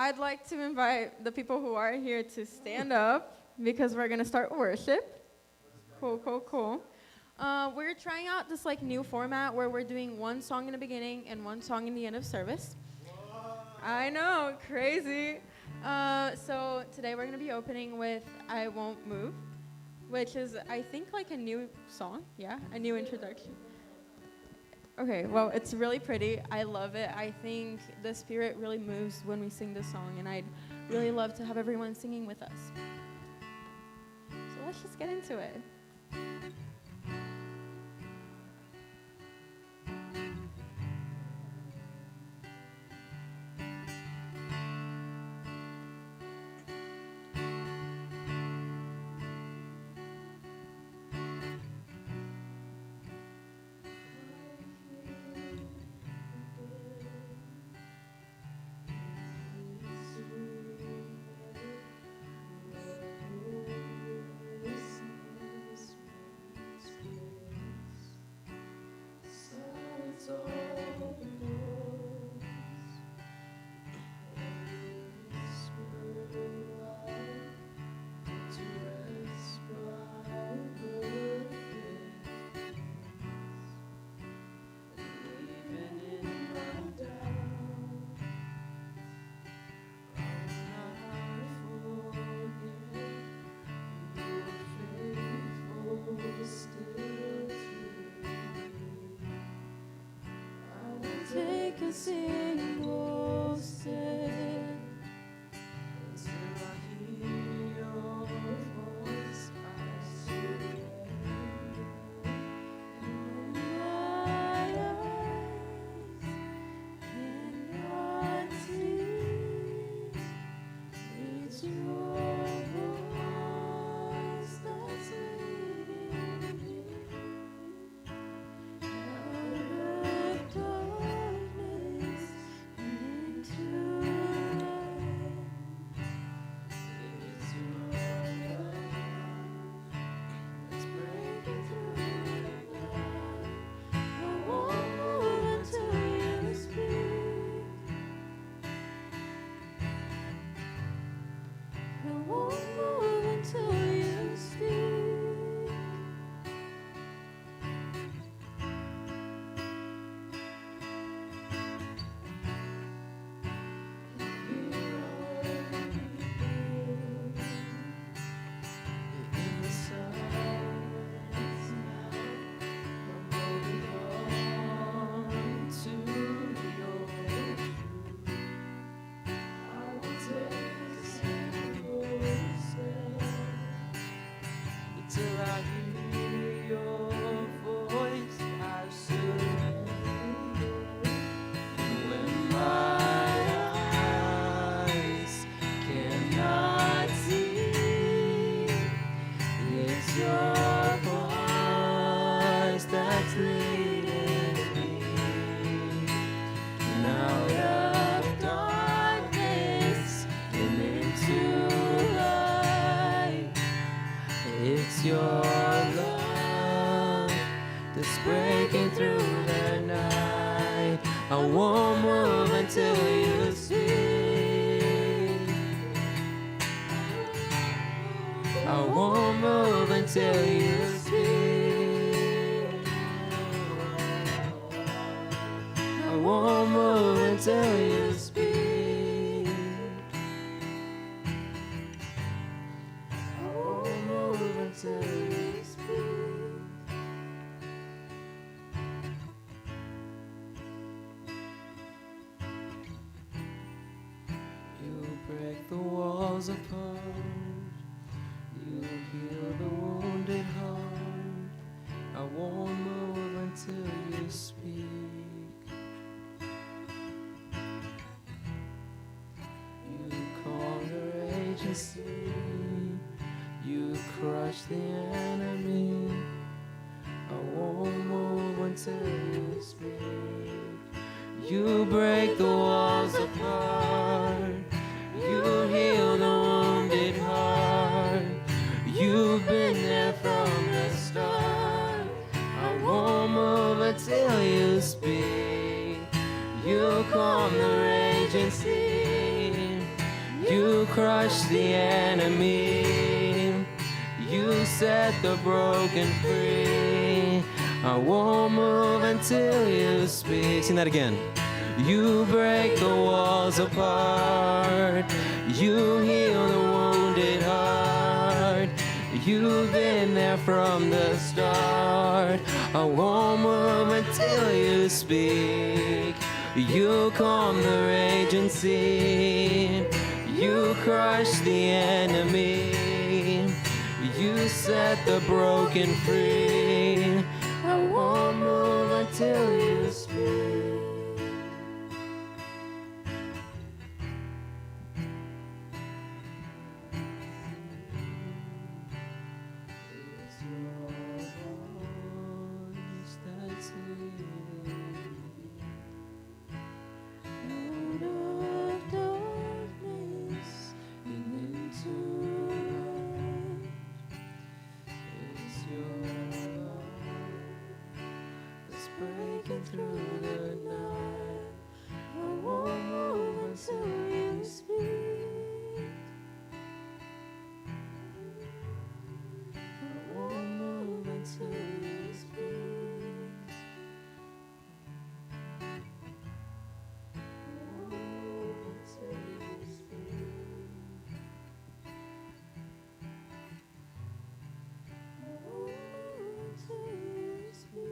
I'd like to invite the people who are here to stand up because we're going to start worship. Cool, cool, cool. We're trying out this like new format where we're doing one song in the beginning and one song in the end of service. I know, crazy. So today we're going to be opening with I Won't Move, which is, I think, like a new song. Yeah, a new introduction. Okay, well, it's really pretty. I love it. I think the spirit really moves when we sing this song, and I'd really love to have everyone singing with us. So let's just get into it. Take a single step until I hear your voice. I surrender, and my eyes cannot see. It's your voice that's leading me out of darkness into light. It's your love that's breaking through the night. I won't move until you speak. I won't move until you speak. In the silence now, I'm holding on to your truth. I will take a single step until I hear your voice. I surrender. When my eyes cannot see, it's your voice that's leading me out of darkness and into light. It's your love that's breaking through the night. I won't move until you speak. I won't move until you speak. I won't move until you speak. I won't move until you speak. You break the walls apart. You heal the wounded heart. I won't move until you speak. You calm the raging sea. You crush the enemy. I won't move until you speak. You break the walls apart. You heal the wounded heart. You've been there from the start. I won't move until you speak. You calm the raging sea. You crush the enemy. You set the broken free. I won't move until you speak. Sing that again. You break the walls apart. You heal the wounded heart. You've been there from the start. I won't move until you speak. You calm the raging sea. You crush the enemy. You set the broken free. I won't move until you speak. Through the night, I won't move until you speak. I won't move until you speak. I won't move until you speak. I won't move until you speak.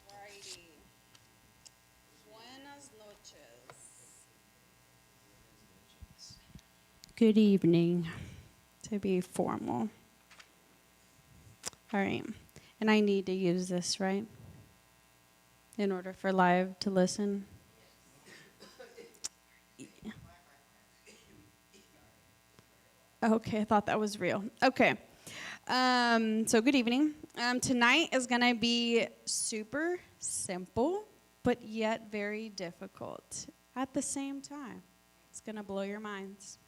Alrighty. Buenas noches. Good evening, to be formal. All right. And I need to use this, right? In order for live to listen. Okay, I thought that was real. Okay. So good evening. Tonight is going to be super simple, but yet very difficult at the same time. It's going to blow your minds.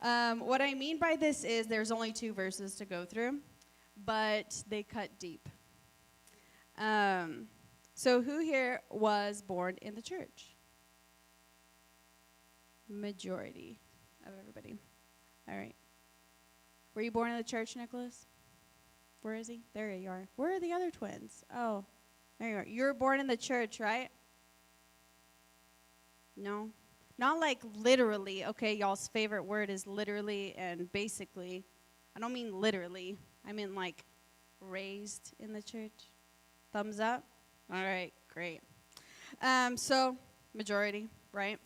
What I mean by this is there's only 2 verses to go through, but they cut deep. So who here was born in the church? Majority of everybody. All right. Were you born in the church, Nicholas? Where is he? There you are. Where are the other twins? Oh, there you are. You were born in the church, right? No? Not like literally. Okay, y'all's favorite word is literally and basically. I don't mean literally. I mean like raised in the church. Thumbs up? All right, great. So, majority, right?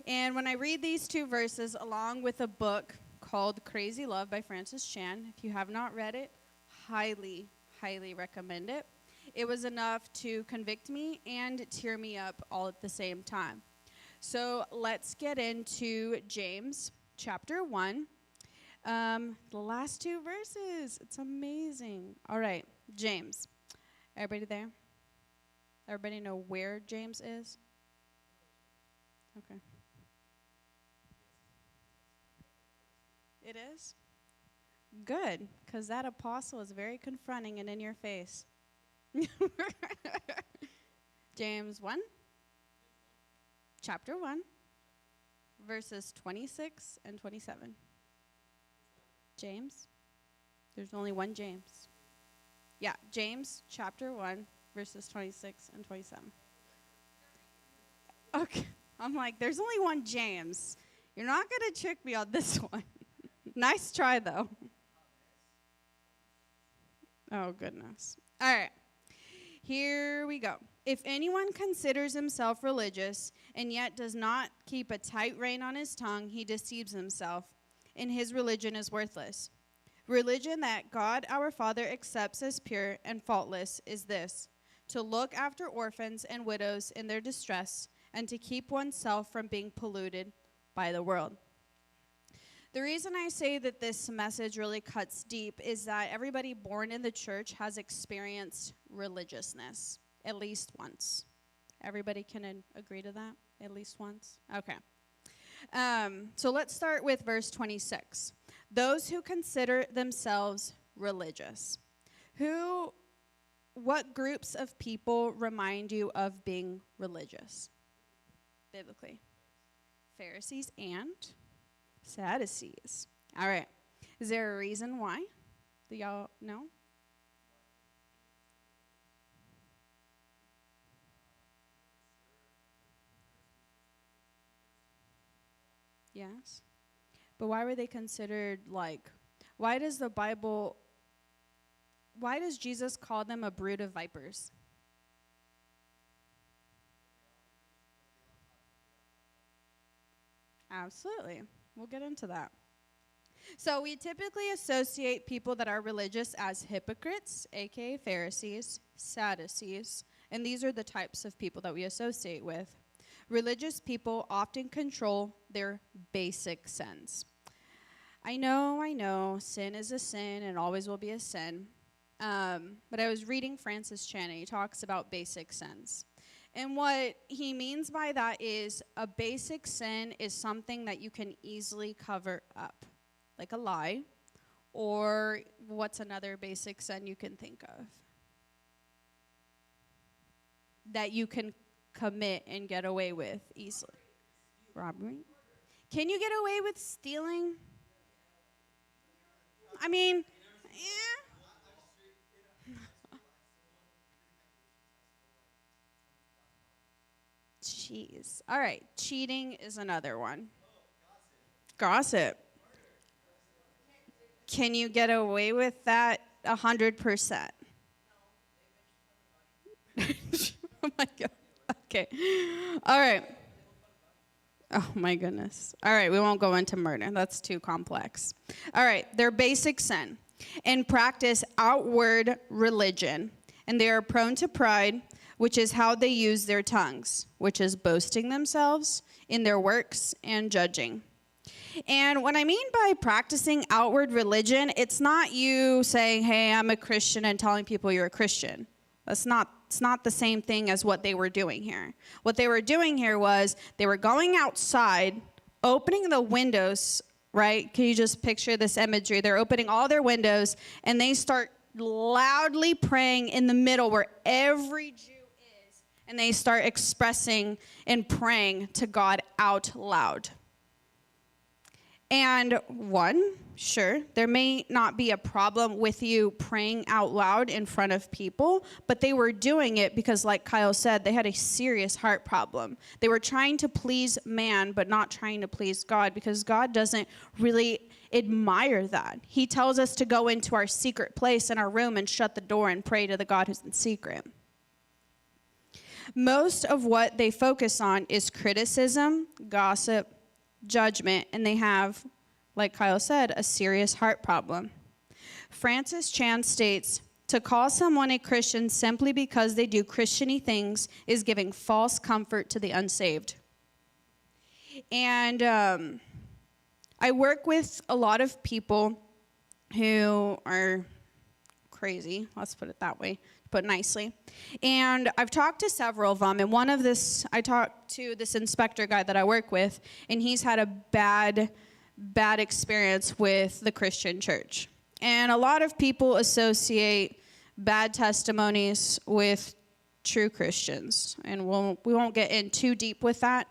And when I read these 2 verses along with a book called Crazy Love by Francis Chan, if you have not read it, highly, highly recommend it. It was enough to convict me and tear me up all at the same time. So let's get into James chapter 1. The last 2 verses. It's amazing. All right, James. Everybody there? Everybody know where James is? Okay. It is? Good, because that apostle is very confronting and in your face. James 1, chapter 1, verses 26 and 27. James. There's only one James. Yeah, James chapter 1, verses 26 and 27. Okay. I'm like, there's only one James. You're not going to trick me on this one. Nice try, though. Oh, goodness. All right. Here we go. If anyone considers himself religious and yet does not keep a tight rein on his tongue, he deceives himself, and his religion is worthless. Religion that God our Father accepts as pure and faultless is this: to look after orphans and widows in their distress, and to keep oneself from being polluted by the world. The reason I say that this message really cuts deep is that everybody born in the church has experienced religiousness at least once. Everybody can agree to that? At least once? Okay. So let's start with verse 26. Those who consider themselves religious. What groups of people remind you of being religious? Biblically. Pharisees and Sadducees. All right. Is there a reason why? Do y'all know? Yes. But why were they considered why does Jesus call them a brood of vipers? Absolutely. We'll get into that. So we typically associate people that are religious as hypocrites, aka Pharisees, Sadducees, and these are the types of people that we associate with. Religious people often control their basic sins. I know, sin is a sin and always will be a sin. But I was reading Francis Chan, and he talks about basic sins. And what he means by that is a basic sin is something that you can easily cover up, like a lie, or what's another basic sin you can think of? That you can commit and get away with easily. Robbery? Can you get away with stealing? I mean, yeah. Jeez. All right. Cheating is another one. Gossip. Can you get away with that 100%? Oh my God. Okay. All right. Oh my goodness. All right. We won't go into murder. That's too complex. All right. Their basic sin. And practice outward religion. And they are prone to pride, which is how they use their tongues, which is boasting themselves in their works and judging. And what I mean by practicing outward religion, it's not you saying, hey, I'm a Christian, and telling people you're a Christian. It's not the same thing as what they were doing here. What they were doing here was they were going outside, opening the windows, right? Can you just picture this imagery? They're opening all their windows, and they start loudly praying in the middle where every Jew is, and they start expressing and praying to God out loud. And sure, there may not be a problem with you praying out loud in front of people, but they were doing it because, like Kyle said, they had a serious heart problem. They were trying to please man, but not trying to please God, because God doesn't really admire that. He tells us to go into our secret place in our room and shut the door and pray to the God who's in secret. Most of what they focus on is criticism, gossip, judgment, and they have, like Kyle said, a serious heart problem. Francis Chan states, to call someone a Christian simply because they do Christian-y things is giving false comfort to the unsaved. And I work with a lot of people who are crazy, let's put it that way, put nicely. And I've talked to several of them, and I talked to this inspector guy that I work with, and he's had a bad bad experience with the Christian church. And a lot of people associate bad testimonies with true Christians. And we won't get in too deep with that.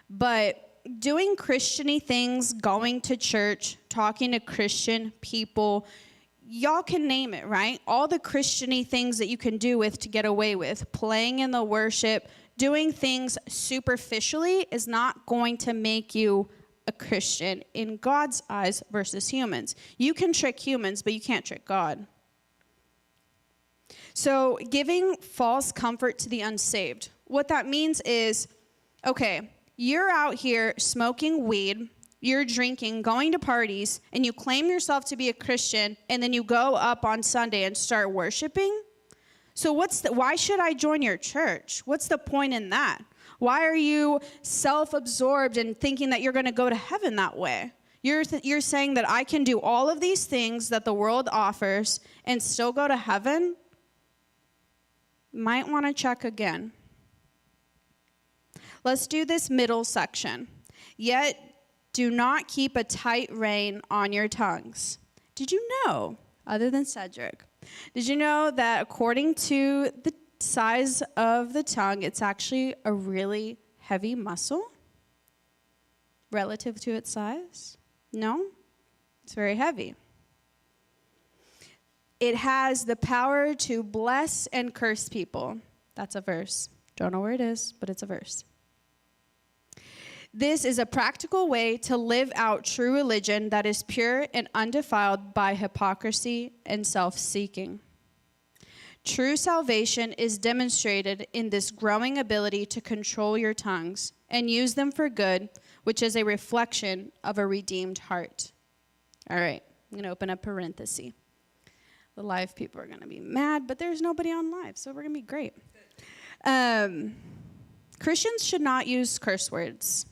But doing Christian-y things, going to church, talking to Christian people, y'all can name it, right? All the Christian-y things that you can do with to get away with, playing in the worship, doing things superficially is not going to make you a Christian in God's eyes versus humans. You can trick humans, but you can't trick God. So giving false comfort to the unsaved. What that means is, okay, you're out here smoking weed, you're drinking, going to parties, and you claim yourself to be a Christian, and then you go up on Sunday and start worshiping? So why should I join your church? What's the point in that? Why are you self-absorbed and thinking that you're going to go to heaven that way? You're saying that I can do all of these things that the world offers and still go to heaven? Might want to check again. Let's do this middle section. Yet do not keep a tight rein on your tongues. Did you know, other than Cedric, did you know that according to the size of the tongue, it's actually a really heavy muscle relative to its size? No? It's very heavy. It has the power to bless and curse people. That's a verse. Don't know where it is, but it's a verse. This is a practical way to live out true religion that is pure and undefiled by hypocrisy and self-seeking. True salvation is demonstrated in this growing ability to control your tongues and use them for good, which is a reflection of a redeemed heart. All right, I'm going to open a parenthesis. The live people are going to be mad, but there's nobody on live, so we're going to be great. Christians should not use curse words.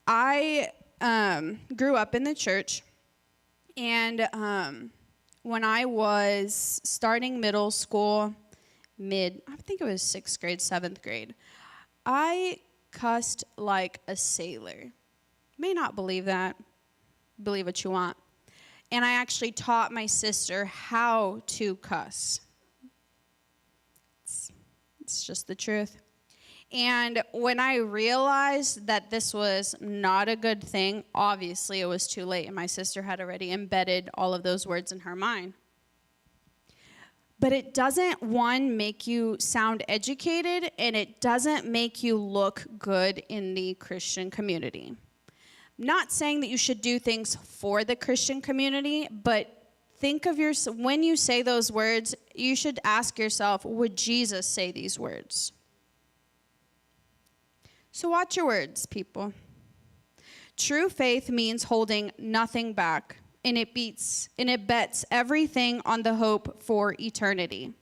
I grew up in the church, and when I was starting middle school, I think it was 6th grade, 7th grade, I cussed like a sailor. May not believe that. Believe what you want. And I actually taught my sister how to cuss. It's just the truth. And when I realized that this was not a good thing, obviously it was too late, and my sister had already embedded all of those words in her mind. But it doesn't, one, make you sound educated, and it doesn't make you look good in the Christian community. Not saying that you should do things for the Christian community, but think of when you say those words, you should ask yourself, would Jesus say these words? So watch your words, people. True faith means holding nothing back, and it bets everything on the hope for eternity.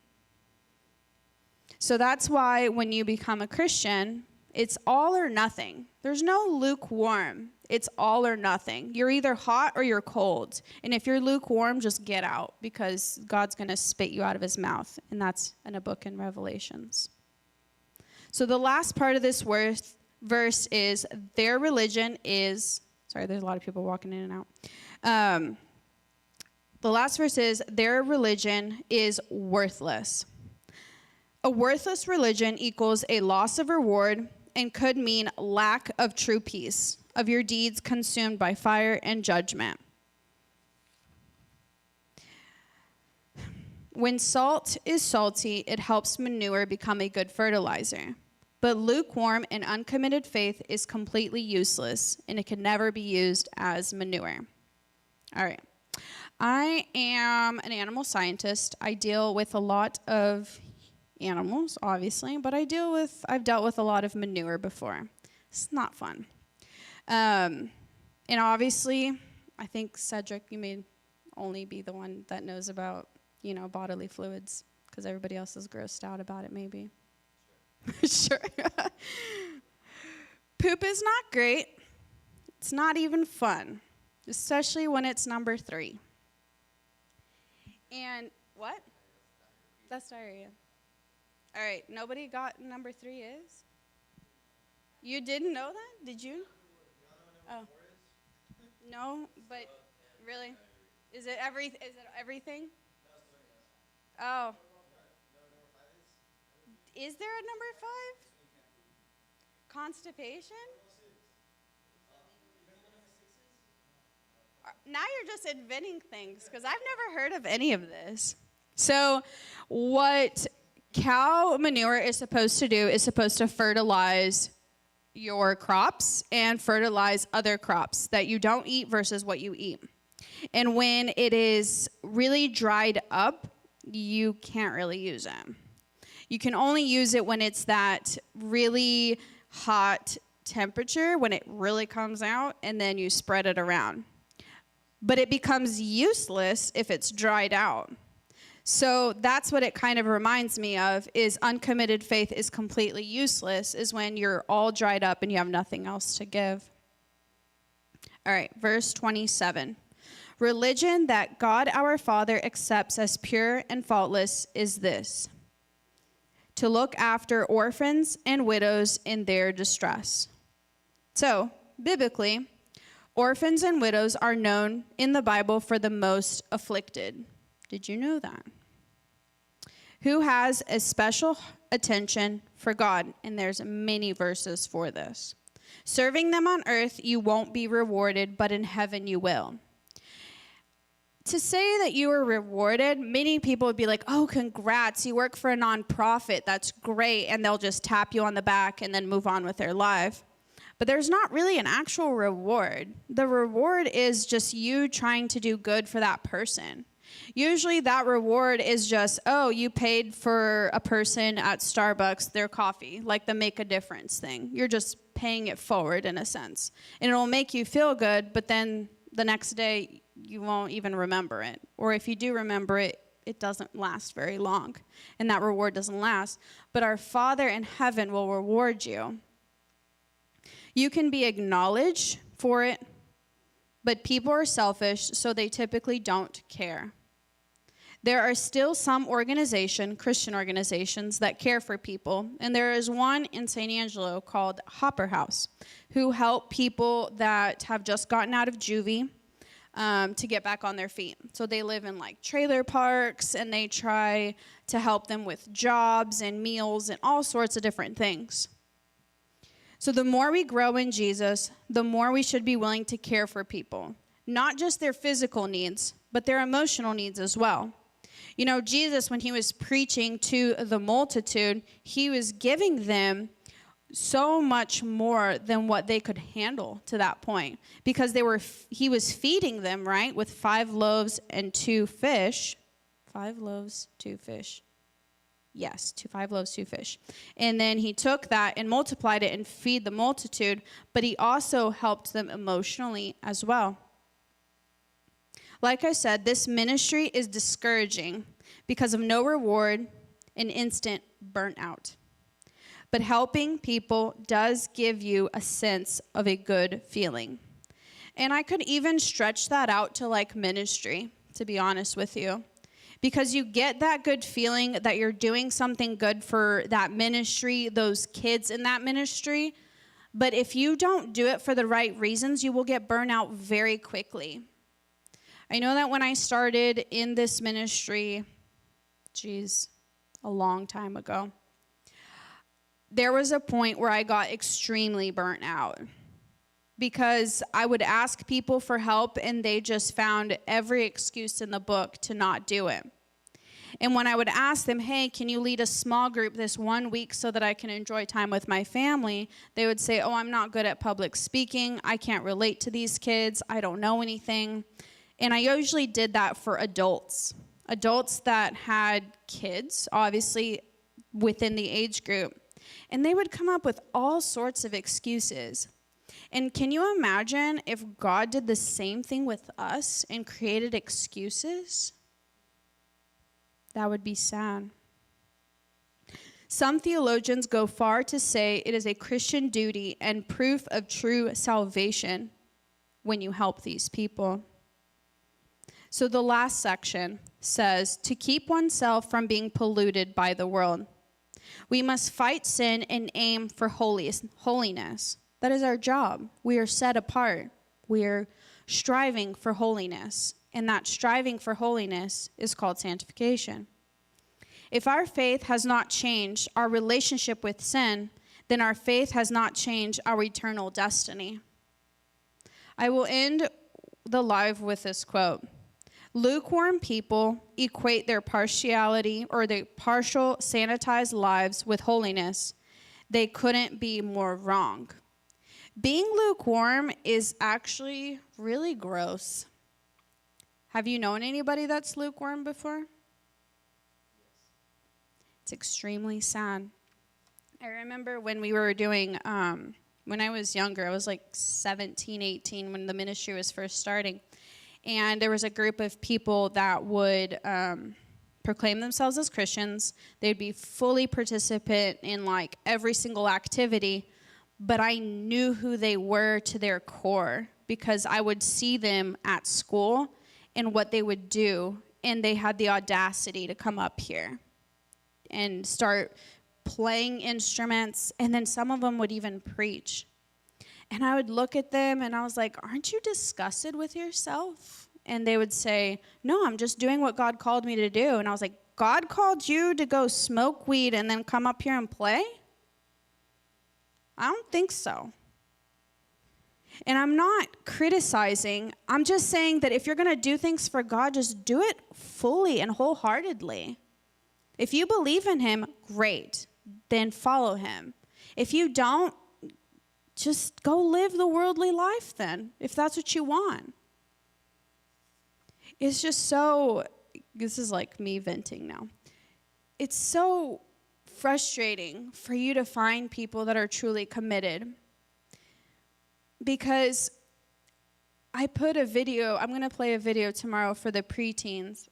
So that's why when you become a Christian, it's all or nothing. There's no lukewarm. It's all or nothing. You're either hot or you're cold. And if you're lukewarm, just get out, because God's going to spit you out of his mouth. And that's in a book in Revelations. So the last part of this verse is their religion is, sorry, there's a lot of people walking in and out. The last verse is their religion is worthless. A worthless religion equals a loss of reward and could mean lack of true peace, of your deeds consumed by fire and judgment. When salt is salty, it helps manure become a good fertilizer. But lukewarm and uncommitted faith is completely useless, and it can never be used as manure. All right. I am an animal scientist. I deal with a lot of animals, obviously, but I've dealt with a lot of manure before. It's not fun. And obviously, I think, Cedric, you may only be the one that knows about, bodily fluids, because everybody else is grossed out about it, maybe. Sure. Poop is not great. It's not even fun, especially when it's number 3. And what? That's diarrhea. All right, nobody got number 3 is? You didn't know that? Did you? Oh. No, but really? Is it everything? Oh. Is there a number 5? Constipation? Now you're just inventing things because I've never heard of any of this. So, what cow manure is supposed to do is supposed to fertilize your crops and fertilize other crops that you don't eat versus what you eat. And when it is really dried up, you can't really use it. You can only use it when it's that really hot temperature, when it really comes out, and then you spread it around. But it becomes useless if it's dried out. So that's what it kind of reminds me of, is uncommitted faith is completely useless, is when you're all dried up and you have nothing else to give. All right, verse 27. Religion that God our Father accepts as pure and faultless is this: to look after orphans and widows in their distress. So, biblically, orphans and widows are known in the Bible for the most afflicted. Did you know that? Who has a special attention for God, and there's many verses for this. Serving them on earth, you won't be rewarded, but in heaven you will. To say that you are rewarded, many people would be like, oh, congrats, you work for a nonprofit, that's great, and they'll just tap you on the back and then move on with their life. But there's not really an actual reward. The reward is just you trying to do good for that person. Usually that reward is just, oh, you paid for a person at Starbucks their coffee, like the Make a Difference thing. You're just paying it forward in a sense. And it'll make you feel good, but then the next day you won't even remember it. Or if you do remember it, it doesn't last very long. And that reward doesn't last. But our Father in heaven will reward you. You can be acknowledged for it, but people are selfish, so they typically don't care. There are still some Christian organizations, that care for people, and there is one in St. Angelo called Hopper House, who help people that have just gotten out of juvie to get back on their feet. So they live in like trailer parks, and they try to help them with jobs and meals and all sorts of different things. So the more we grow in Jesus, the more we should be willing to care for people. Not just their physical needs, but their emotional needs as well. You know, Jesus, when he was preaching to the multitude, he was giving them so much more than what they could handle to that point. Because he was feeding them, right, with 5 loaves and 2 fish. 5 loaves, 2 fish. Yes, 5 loaves, 2 fish. And then he took that and multiplied it and feed the multitude, but he also helped them emotionally as well. Like I said, this ministry is discouraging because of no reward and instant burnout. But helping people does give you a sense of a good feeling. And I could even stretch that out to like ministry, to be honest with you. Because you get that good feeling that you're doing something good for that ministry, those kids in that ministry. But if you don't do it for the right reasons, you will get burned out very quickly. I know that when I started in this ministry, a long time ago, there was a point where I got extremely burnt out. Because I would ask people for help, and they just found every excuse in the book to not do it. And when I would ask them, hey, can you lead a small group this 1 week so that I can enjoy time with my family? They would say, oh, I'm not good at public speaking. I can't relate to these kids. I don't know anything. And I usually did that for adults that had kids, obviously, within the age group. And they would come up with all sorts of excuses. And can you imagine if God did the same thing with us and created excuses? That would be sad. Some theologians go far to say it is a Christian duty and proof of true salvation when you help these people. So the last section says, to keep oneself from being polluted by the world. We must fight sin and aim for holiness. That is our job. We are set apart. We are striving for holiness. And that striving for holiness is called sanctification. If our faith has not changed our relationship with sin, then our faith has not changed our eternal destiny. I will end the live with this quote. Lukewarm people equate their partiality or their partial sanitized lives with holiness. They couldn't be more wrong. Being lukewarm is actually really gross. Have you known anybody that's lukewarm before? It's extremely sad. I remember when we were doing, when I was younger, I was like 17, 18 when the ministry was first starting. And there was a group of people that would proclaim themselves as Christians. They'd be fully participant in like every single activity. But I knew who they were to their core because I would see them at school and what they would do. And they had the audacity to come up here and start playing instruments, and then some of them would even preach. And I would look at them, and I was like, aren't you disgusted with yourself? And they would say, no, I'm just doing what God called me to do. And I was like, God called you to go smoke weed and then come up here and play? I don't think so. And I'm not criticizing. I'm just saying that if you're going to do things for God, just do it fully and wholeheartedly. If you believe in him, great. Then follow him. If you don't, just go live the worldly life then, if that's what you want. It's just so, this is like me venting now. It's so frustrating for you to find people that are truly committed. Because I put a video, I'm going to play a video tomorrow for the preteens.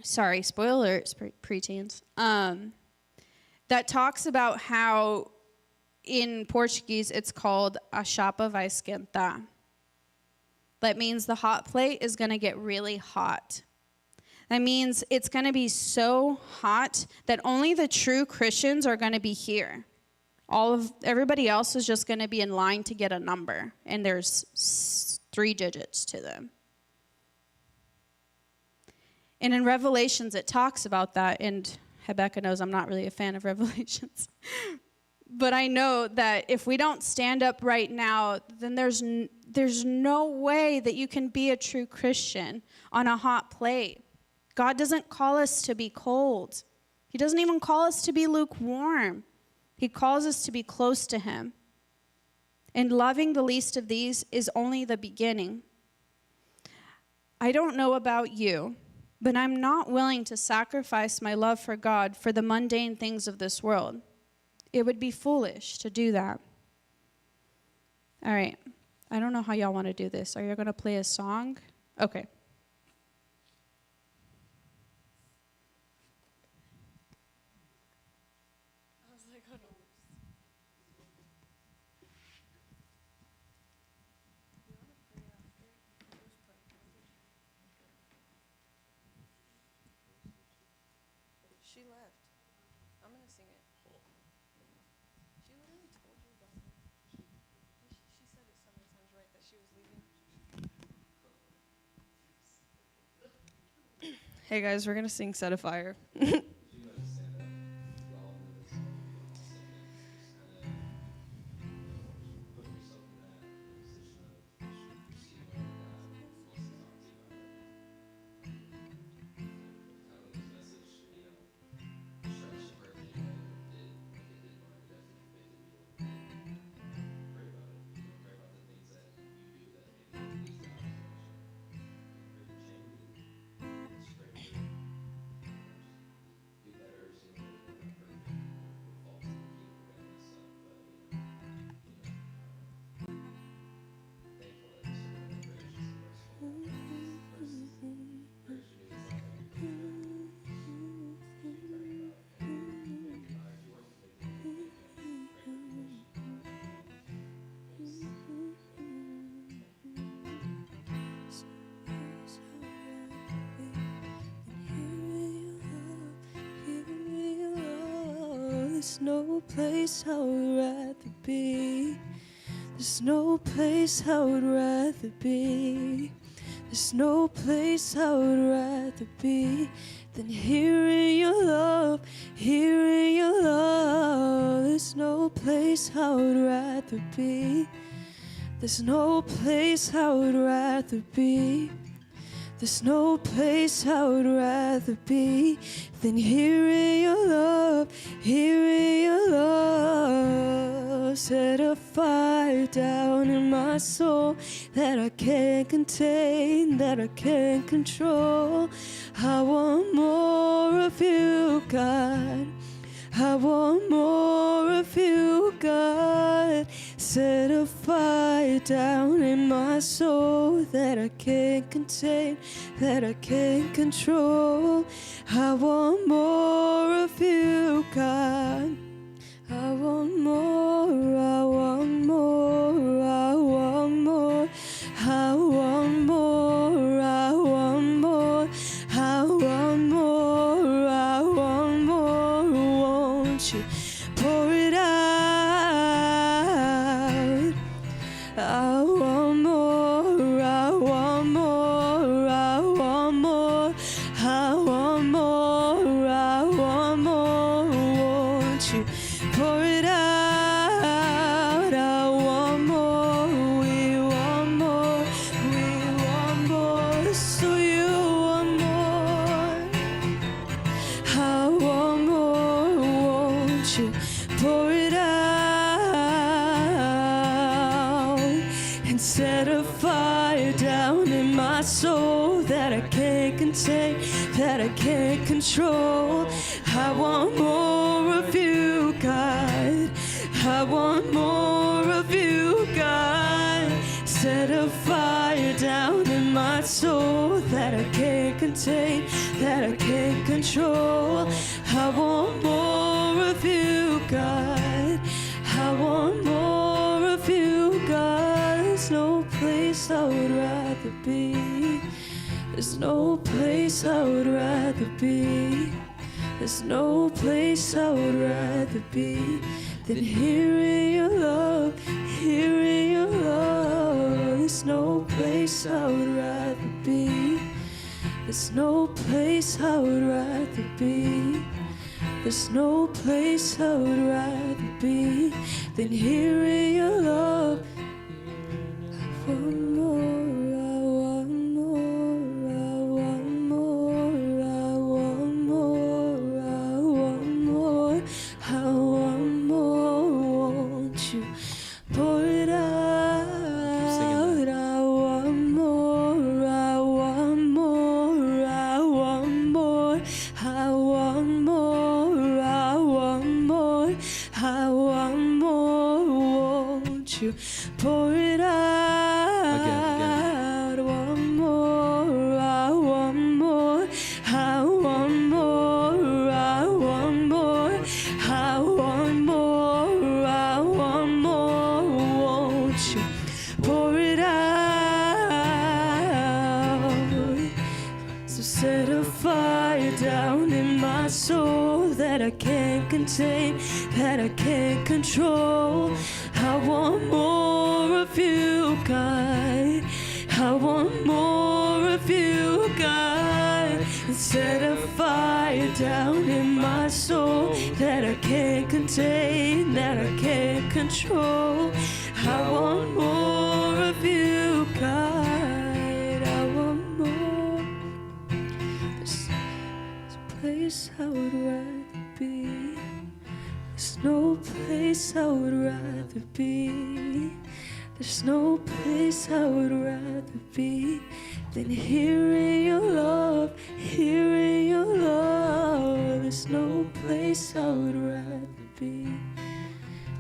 Sorry, spoiler alert, preteens. That talks about how in Portuguese it's called a chapa vai esquentar. That means the hot plate is going to get really hot. That means it's going to be so hot that only the true Christians are going to be here. Everybody else is just going to be in line to get a number, and there's 3 digits to them. And in Revelations, it talks about that, and Rebecca knows I'm not really a fan of Revelations. But I know that if we don't stand up right now, then there's no way that you can be a true Christian on a hot plate. God doesn't call us to be cold. He doesn't even call us to be lukewarm. He calls us to be close to him. And loving the least of these is only the beginning. I don't know about you, but I'm not willing to sacrifice my love for God for the mundane things of this world. It would be foolish to do that. All right. I don't know how y'all want to do this. Are you going to play a song? Okay. She left. I'm going to sing it. She literally told you about it. She said it so many times, right, that she was leaving. Hey guys, we're going to sing Set a Fire. there's no place I would rather be. There's no place I would rather be. There's no place I would rather be than here in your love, here in your love. There's no place I would rather be. There's no place I would rather be. There's no place I would rather be than here in your love, here in your love. Set a fire down in my soul that I can't contain, that I can't control. I want more of you, God. I want more of you, God. Set a fire down in my soul that I can't contain, that I can't control. I want more of you, God. I want more, I want more, I want more. I want more, I want more. I want more, I want more. Won't you pour it out? I want more, I want more, I want more. I want more, I want more. Won't you pour it out? I want more, we want more, we want more. So you want more. I want more, won't you pour it out and set a fire down in my soul that I can't contain, that I can't control. I want more of you, God. I want more of you, God. Set a fire down in my soul that I can't contain, that I can't control. I want more of you, God. I want more of you, God. There's no place I would rather be. There's no place I would rather be. There's no place I would rather be than here in your love, here in your love. There's no place I would rather be. There's no place I would rather be. There's no place I would rather be than here in your love. I want more, I want more, I want more, I want more, I want more, I want more. Won't you pour it out? I want more, I want more, I want more, I want more, I want more, I want more. Won't you pour it out? I want more, I want more, I want more, I want more, I want more, I want more. Won't you pour it out? So set a fire down in my soul that I can't contain, that I can't control. I want more of you, God. I want more of you, God. Set a fire down in my soul that I can't contain, that I can't control. I want more of you, God. I want more. There's a place I would rather be. There's no place I would rather be. There's no place I would rather be than here in your love, here in your love. There's no place I would rather be.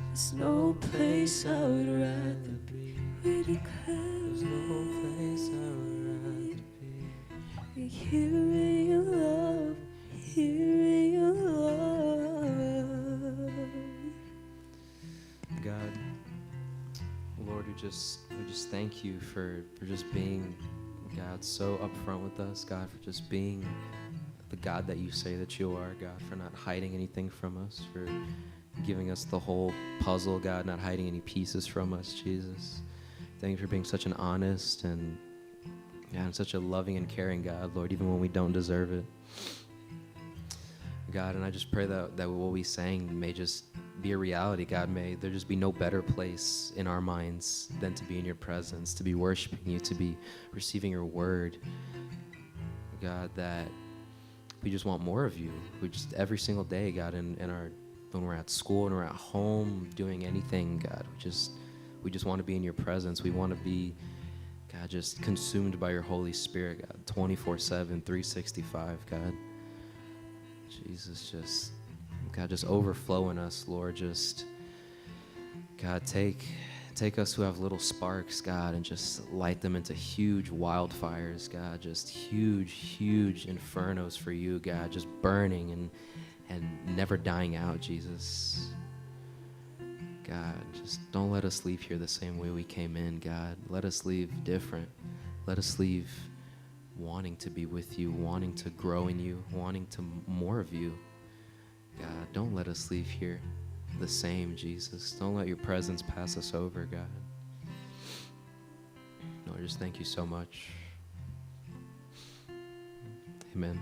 There's no place I would rather be. We declare there's no place I would rather be. Here in your love, here in your love. God, Lord, we just thank you for just being, God, so upfront with us, God, for just being the God that you say that you are, God, for not hiding anything from us, for giving us the whole puzzle, God, not hiding any pieces from us, Jesus. Thank you for being such an honest and such a loving and caring God, Lord, even when we don't deserve it. God, and I just pray that what we sang may just be a reality, God. May there just be no better place in our minds than to be in your presence, to be worshiping you, to be receiving your word. God, that we just want more of you. We just every single day, God, when we're at school and we're at home, doing anything, God, we just want to be in your presence. We want to be, God, just consumed by your Holy Spirit, God, 24/7, 365, God. Jesus, just overflow in us, Lord. Just, God, take us who have little sparks, God, and just light them into huge wildfires, God. Just huge infernos for you, God, just burning and never dying out, Jesus. God, just don't let us leave here the same way we came in, God. Let us leave different. Let us leave wanting to be with you, wanting to grow in you, wanting to more of you. God, don't let us leave here the same, Jesus. Don't let your presence pass us over, God. Lord, just thank you so much. Amen.